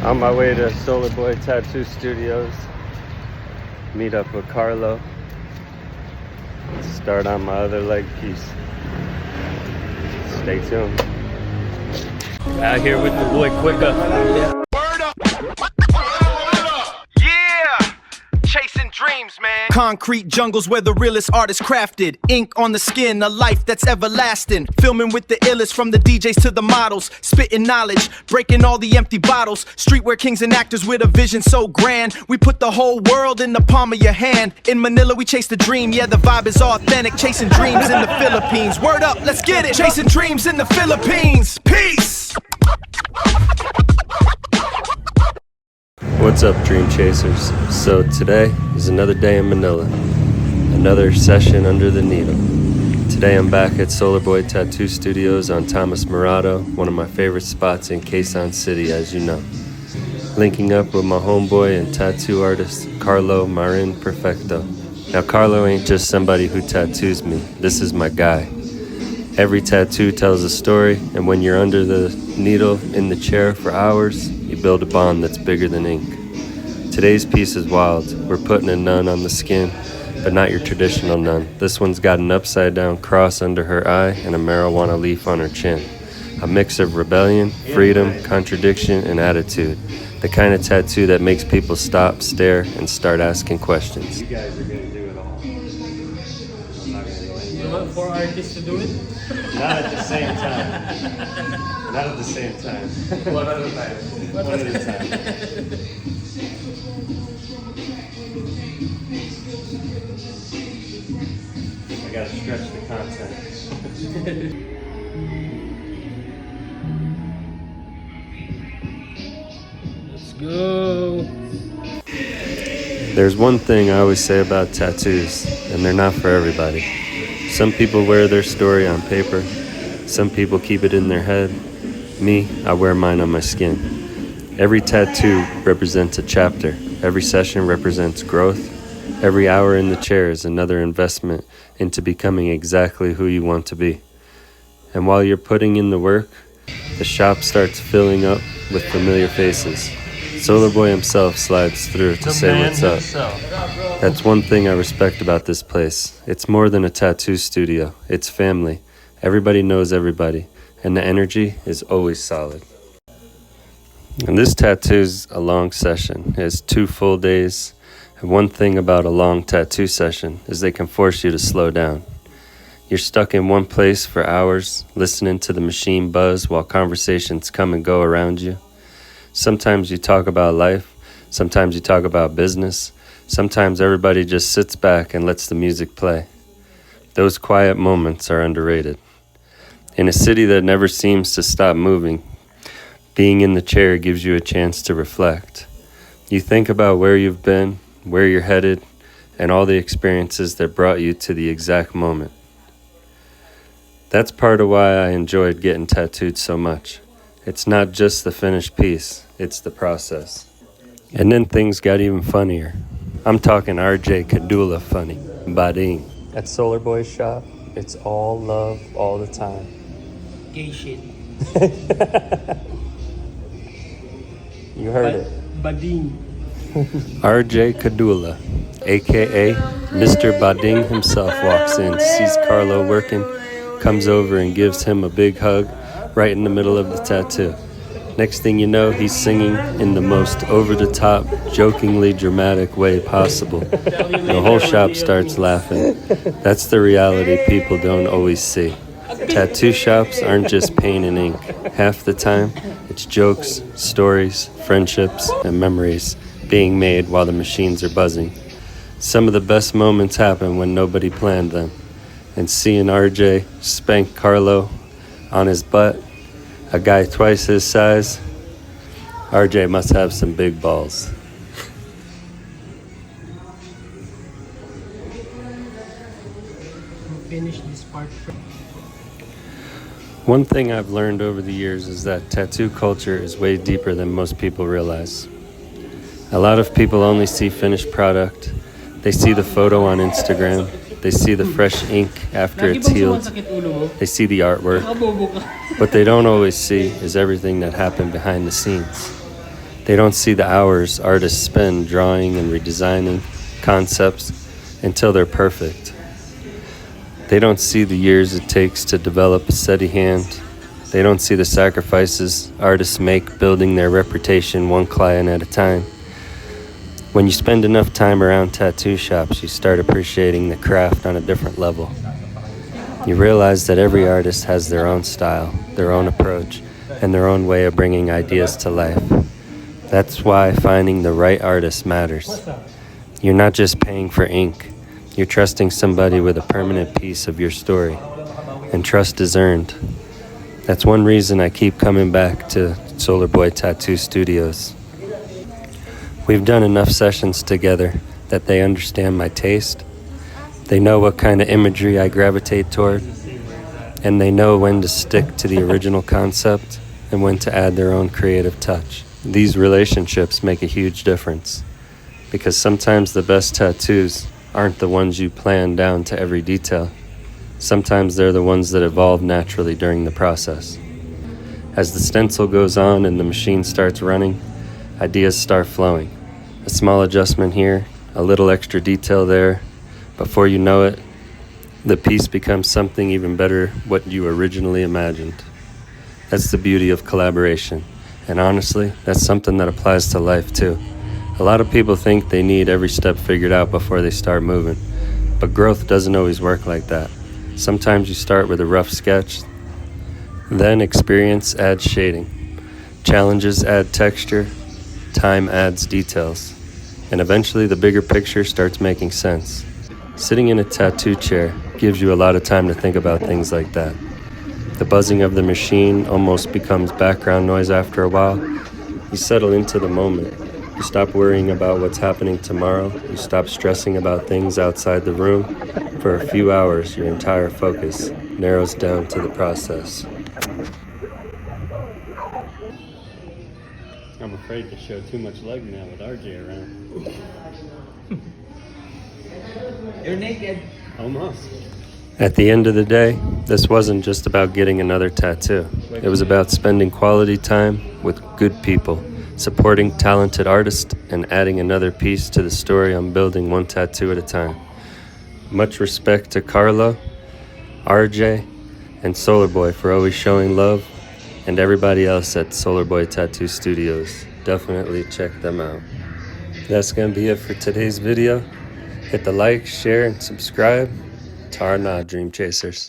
On my way to Solar Boy Tattoo Studios. Meet up with Karlo. Start on my other leg piece. Stay tuned. Out here with the boy Quicka. Chasing dreams, man. Concrete jungles where the realest artists crafted. Ink on the skin, a life that's everlasting. Filming with the illest from the DJs to the models. Spitting knowledge, breaking all the empty bottles. Streetwear kings and actors with a vision so grand. We put the whole world in the palm of your hand. In Manila we chase the dream, yeah the vibe is authentic. Chasing dreams in the Philippines. Word up, let's get it. Chasing dreams in the Philippines. Peace. What's up, Dream Chasers? So today is another day in Manila, another session under the needle. Today I'm back at Solar Boy Tattoo Studios on Tomas Morato, one of my favorite spots in Quezon City, as you know. Linking up with my homeboy and tattoo artist, Karlo Marin Perfecto. Now Karlo ain't just somebody who tattoos me, this is my guy. Every tattoo tells a story, and when you're under the needle in the chair for hours, you build a bond that's bigger than ink. Today's piece is wild. We're putting a nun on the skin, but not your traditional nun. This one's got an upside down cross under her eye and a marijuana leaf on her chin. A mix of rebellion, freedom, contradiction, and attitude. The kind of tattoo that makes people stop, stare, and start asking questions. You guys are gonna do it all. I'm not gonna go anywhere. You want 4 artists to do it? Not at the same time. Not at the same time. One at a time. One at a time. I gotta stretch the content. Let's go. There's one thing I always say about tattoos, and they're not for everybody. Some people wear their story on paper. Some people keep it in their head. Me, I wear mine on my skin. Every tattoo represents a chapter. Every session represents growth. Every hour in the chair is another investment into becoming exactly who you want to be. And while you're putting in the work, the shop starts filling up with familiar faces. Solar Boy himself slides through to say what's up. That's one thing I respect about this place. It's more than a tattoo studio. It's family. Everybody knows everybody, and the energy is always solid. And this tattoo's a long session. It's 2 full days. And one thing about a long tattoo session is they can force you to slow down. You're stuck in one place for hours, listening to the machine buzz while conversations come and go around you. Sometimes you talk about life, sometimes you talk about business, sometimes everybody just sits back and lets the music play. Those quiet moments are underrated. In a city that never seems to stop moving, being in the chair gives you a chance to reflect. You think about where you've been, where you're headed, and all the experiences that brought you to the exact moment. That's part of why I enjoyed getting tattooed so much. It's not just the finished piece, it's the process. And then things got even funnier. I'm talking RJ Catdula funny. Bading. At Solar Boy's shop, it's all love all the time. Gay shit. You heard it. Bading. RJ Catdula, aka Mr. Bading himself, walks in, sees Karlo working, comes over and gives him a big hug right in the middle of the tattoo. Next thing you know, he's singing in the most over-the-top, jokingly dramatic way possible. The whole shop starts laughing. That's the reality people don't always see. Tattoo shops aren't just paint and ink. Half the time, it's jokes, stories, friendships, and memories being made while the machines are buzzing. Some of the best moments happen when nobody planned them. And seeing RJ spank Karlo on his butt, a guy twice his size, RJ must have some big balls. Finish this part first. One thing I've learned over the years is that tattoo culture is way deeper than most people realize. A lot of people only see finished product. They see the photo on Instagram. They see the fresh ink after it's healed. They see the artwork. What they don't always see is everything that happened behind the scenes. They don't see the hours artists spend drawing and redesigning concepts until they're perfect. They don't see the years it takes to develop a steady hand. They don't see the sacrifices artists make building their reputation one client at a time. When you spend enough time around tattoo shops, you start appreciating the craft on a different level. You realize that every artist has their own style, their own approach, and their own way of bringing ideas to life. That's why finding the right artist matters. You're not just paying for ink. You're trusting somebody with a permanent piece of your story. And trust is earned. That's one reason I keep coming back to Solar Boy Tattoo Studios. We've done enough sessions together that they understand my taste. They know what kind of imagery I gravitate toward. And they know when to stick to the original concept and when to add their own creative touch. These relationships make a huge difference, because sometimes the best tattoos aren't the ones you plan down to every detail. Sometimes they're the ones that evolve naturally during the process. As the stencil goes on and the machine starts running, ideas start flowing. A small adjustment here, a little extra detail there. Before you know it, the piece becomes something even better what you originally imagined. That's the beauty of collaboration. And honestly, that's something that applies to life too. A lot of people think they need every step figured out before they start moving. But growth doesn't always work like that. Sometimes you start with a rough sketch, then experience adds shading. Challenges add texture, time adds details. And eventually the bigger picture starts making sense. Sitting in a tattoo chair gives you a lot of time to think about things like that. The buzzing of the machine almost becomes background noise after a while. You settle into the moment. You stop worrying about what's happening tomorrow. You stop stressing about things outside the room. For a few hours, your entire focus narrows down to the process. I'm afraid to show too much leg now with RJ around. You're naked. Almost. At the end of the day, this wasn't just about getting another tattoo. It was about spending quality time with good people, supporting talented artists, and adding another piece to the story I'm building one tattoo at a time. Much respect to Karlo, RJ, and Solar Boy for always showing love, and everybody else at Solar Boy Tattoo Studios. Definitely check them out. That's going to be it for today's video. Hit the like, share, and subscribe. Tar nah, Dream Chasers.